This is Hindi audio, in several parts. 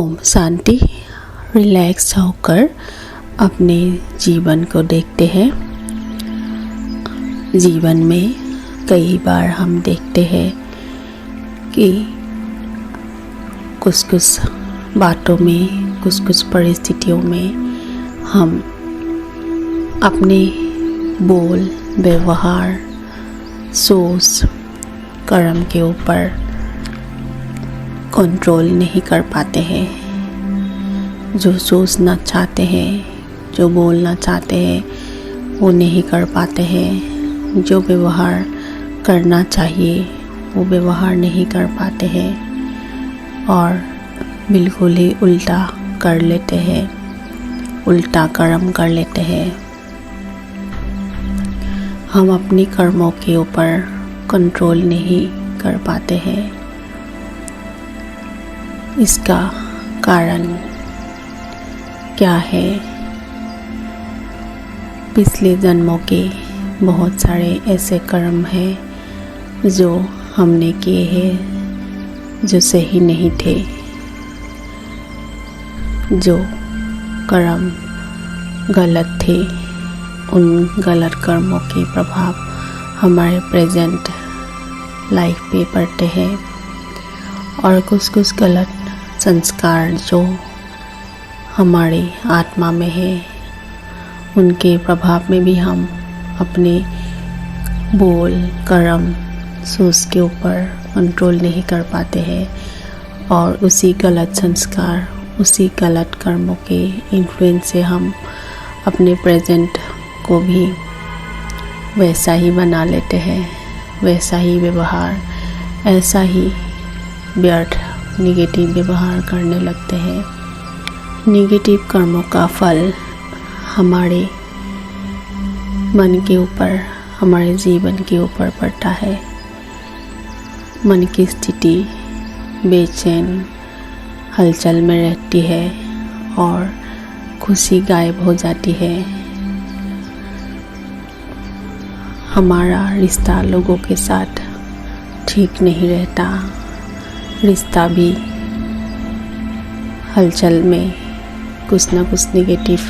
ओम शांति। रिलैक्स होकर अपने जीवन को देखते हैं। जीवन में कई बार हम देखते हैं कि कुछ कुछ बातों में, कुछ कुछ परिस्थितियों में हम अपने बोल, व्यवहार, सोच, कर्म के ऊपर कंट्रोल नहीं कर पाते हैं। जो सोचना चाहते हैं, जो बोलना चाहते हैं, वो नहीं कर पाते हैं। जो व्यवहार करना चाहिए वो व्यवहार नहीं कर पाते हैं और बिल्कुल ही उल्टा कर लेते हैं, उल्टा कर्म कर लेते हैं। हम अपने कर्मों के ऊपर कंट्रोल नहीं कर पाते हैं। इसका कारण क्या है? पिछले जन्मों के बहुत सारे ऐसे कर्म हैं जो हमने किए हैं जो सही नहीं थे। जो कर्म गलत थे, उन गलत कर्मों के प्रभाव हमारे प्रेजेंट लाइफ पे पड़ते हैं और कुछ कुछ गलत संस्कार जो हमारी आत्मा में है, उनके प्रभाव में भी हम अपने बोल, कर्म, सोच के ऊपर कंट्रोल नहीं कर पाते हैं और उसी गलत संस्कार, उसी गलत कर्मों के इन्फ्लुएंस से हम अपने प्रेजेंट को भी वैसा ही बना लेते हैं, वैसा ही व्यवहार, ऐसा ही व्यर्थ निगेटिव व्यवहार करने लगते हैं। निगेटिव कर्मों का फल हमारे मन के ऊपर, हमारे जीवन के ऊपर पड़ता है। मन की स्थिति बेचैन, हलचल में रहती है और खुशी गायब हो जाती है। हमारा रिश्ता लोगों के साथ ठीक नहीं रहता। रिश्ता भी हलचल में कुछ ना कुछ नेगेटिव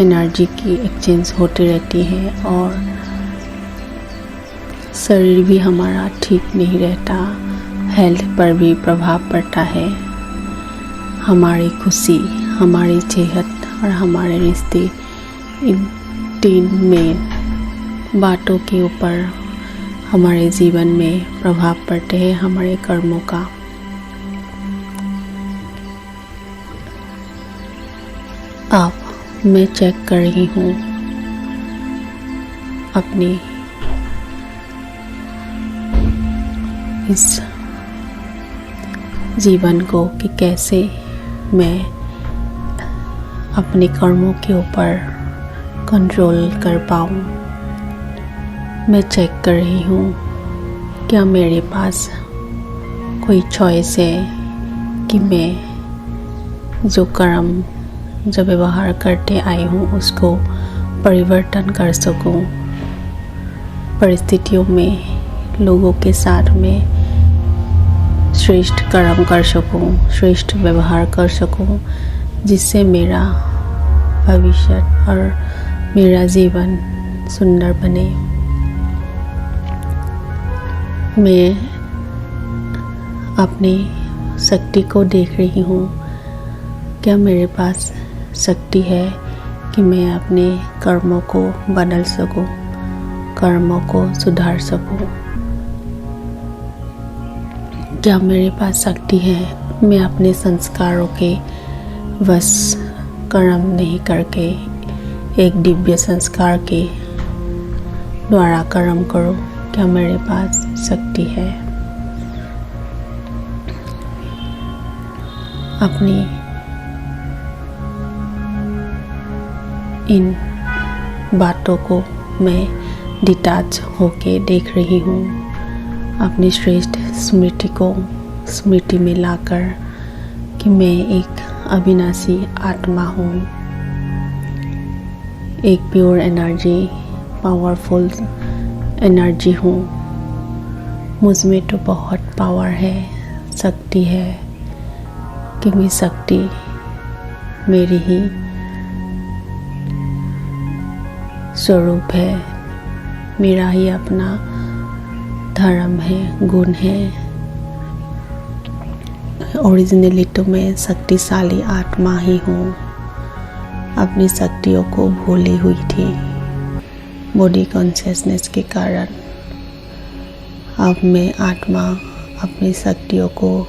एनर्जी की एक्सचेंज होती रहती है और शरीर भी हमारा ठीक नहीं रहता। हेल्थ पर भी प्रभाव पड़ता है। हमारी खुशी, हमारी सेहत और हमारे रिश्ते, इन तीन में बातों के ऊपर हमारे जीवन में प्रभाव पड़ते हैं हमारे कर्मों का। अब मैं चेक कर रही हूँ अपने इस जीवन को कि कैसे मैं अपने कर्मों के ऊपर कंट्रोल कर पाऊँ। मैं चेक कर रही हूँ क्या मेरे पास कोई चॉइस है कि मैं जो कर्म, जो व्यवहार करते आई हूँ उसको परिवर्तन कर सकूँ। परिस्थितियों में, लोगों के साथ में श्रेष्ठ कर्म कर सकूँ, श्रेष्ठ व्यवहार कर सकूँ, जिससे मेरा भविष्य और मेरा जीवन सुंदर बने। मैं अपनी शक्ति को देख रही हूँ। क्या मेरे पास शक्ति है कि मैं अपने कर्मों को बदल सकूँ, कर्मों को सुधार सकूँ? क्या मेरे पास शक्ति है मैं अपने संस्कारों के वश कर्म नहीं करके एक दिव्य संस्कार के द्वारा कर्म करूँ? क्या मेरे पास शक्ति है? अपनी इन बातों को मैं डिटैच होके देख रही हूँ। अपनी श्रेष्ठ स्मृति को स्मृति में लाकर कि मैं एक अविनाशी आत्मा हूँ, एक प्योर एनर्जी, पावरफुल एनर्जी हूँ। मुझ में तो बहुत पावर है, शक्ति है। क्योंकि शक्ति मेरी ही स्वरूप है, मेरा ही अपना धर्म है, गुण है। ओरिजिनली तो मैं शक्तिशाली आत्मा ही हूँ। अपनी शक्तियों को भूली हुई थी बॉडी कॉन्शियसनेस के कारण। अब मैं आत्मा अपनी शक्तियों को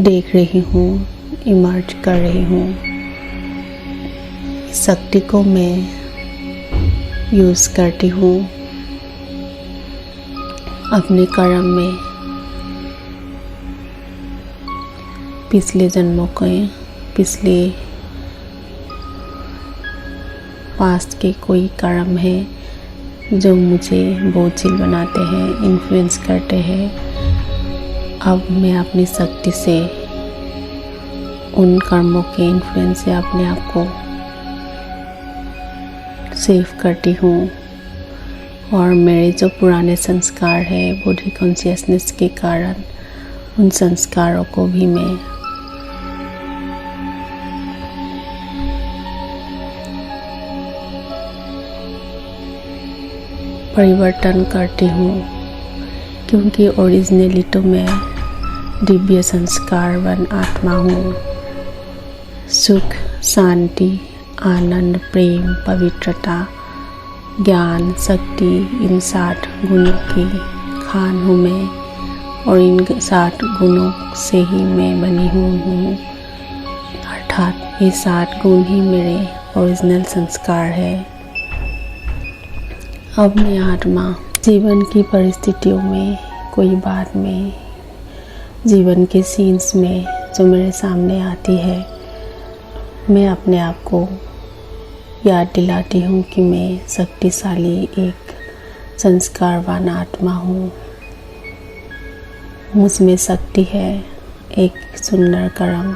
देख रही हूँ, इमर्ज कर रही हूँ। इस शक्ति को मैं यूज़ करती हूँ अपने कर्म में। पिछले जन्मों के, पिछले पास्ट के कोई कर्म है जो मुझे बोझिल बनाते हैं, इन्फ्लुएंस करते हैं। अब मैं अपनी शक्ति से उन कर्मों के इन्फ्लुएंस से अपने आप को सेव करती हूँ। और मेरे जो पुराने संस्कार है बॉडी कॉन्शियसनेस के कारण, उन संस्कारों को भी मैं परिवर्तन करती हूँ। क्योंकि ओरिजिनली तो मैं दिव्य संस्कारवान आत्मा हूँ। सुख, शांति, आनंद, प्रेम, पवित्रता, ज्ञान, शक्ति, इन 7 गुणों की खान हूँ मैं। और इन 7 गुणों से ही मैं बनी हूँ। अर्थात ये 7 गुण ही मेरे ओरिजिनल संस्कार है। अब मैं आत्मा जीवन की परिस्थितियों में, कोई बात में, जीवन के सीन्स में जो मेरे सामने आती है, मैं अपने आप को याद दिलाती हूँ कि मैं शक्तिशाली एक संस्कारवान आत्मा हूँ। मुझ में शक्ति है एक सुंदर कर्म,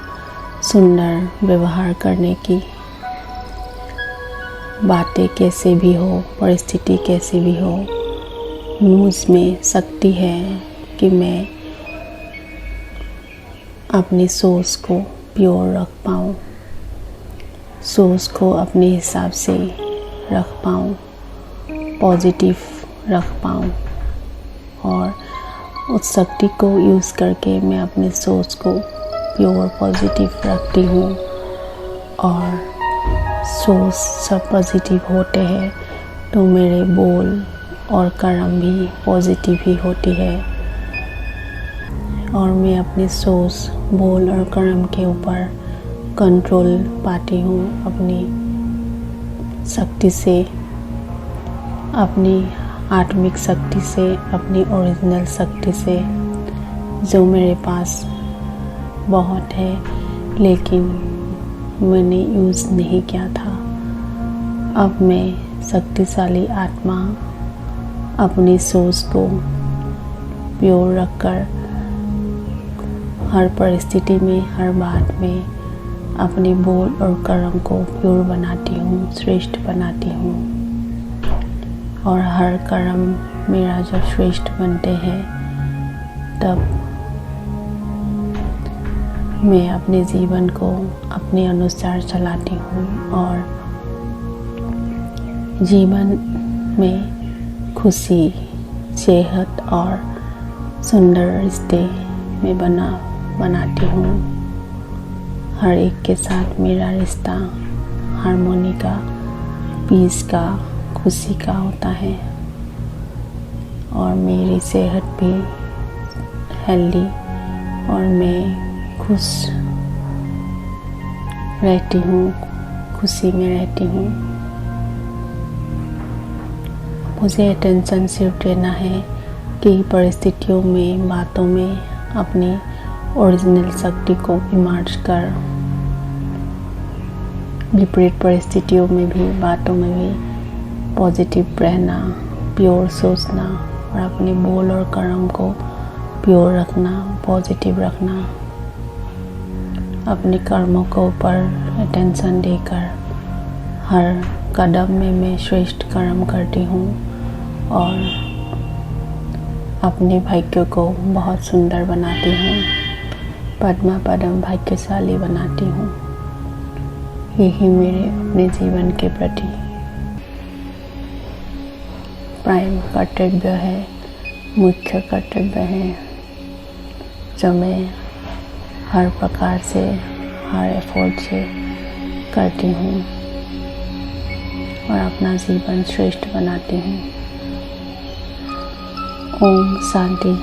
सुंदर व्यवहार करने की। बातें कैसे भी हो, परिस्थिति कैसे भी हो, मुझ में शक्ति है कि मैं अपनी सोच को प्योर रख पाऊँ, सोच को अपने हिसाब से रख पाऊँ, पॉजिटिव रख पाऊँ। और उस शक्ति को यूज़ करके मैं अपने सोच को प्योर पॉजिटिव रखती हूँ। और सोच सब पॉजिटिव होते हैं तो मेरे बोल और कर्म भी पॉजिटिव ही होती है। और मैं अपनी सोच, बोल और कर्म के ऊपर कंट्रोल पाती हूँ अपनी शक्ति से, अपनी आत्मिक शक्ति से, अपनी ओरिजिनल शक्ति से, जो मेरे पास बहुत है लेकिन मैंने यूज़ नहीं किया था। अब मैं शक्तिशाली आत्मा अपनी सोच को प्योर रखकर हर परिस्थिति में, हर बात में अपने बोल और कर्म को प्योर बनाती हूँ, श्रेष्ठ बनाती हूँ। और हर कर्म मेरा जब श्रेष्ठ बनते हैं तब मैं अपने जीवन को अपने अनुसार चलाती हूँ और जीवन में खुशी, सेहत और सुंदर रिश्ते में बनाती हूँ। हर एक के साथ मेरा रिश्ता हार्मोनी का, पीस का, खुशी का होता है। और मेरी सेहत भी हेल्दी और मैं खुश रहती हूँ, खुशी में रहती हूँ। मुझे अटेंशन सिर्फ देना है कि परिस्थितियों में, बातों में अपनी ओरिजिनल शक्ति को इमर्ज कर, विपरीत परिस्थितियों में भी, बातों में भी पॉजिटिव रहना, प्योर सोचना और अपने बोल और कर्म को प्योर रखना, पॉजिटिव रखना। अपने कर्मों के ऊपर अटेंशन देकर हर कदम में मैं श्रेष्ठ कर्म करती हूँ और अपने भाग्य को बहुत सुंदर बनाती हूँ। पद्मा पदम भाग्यशाली बनाती हूँ। यही मेरे अपने जीवन के प्रति प्राइम कर्तव्य है, मुख्य कर्तव्य है, जो मैं हर प्रकार से, हर एफर्ट से करती हूँ और अपना जीवन श्रेष्ठ बनाती हूँ। ओम शांति।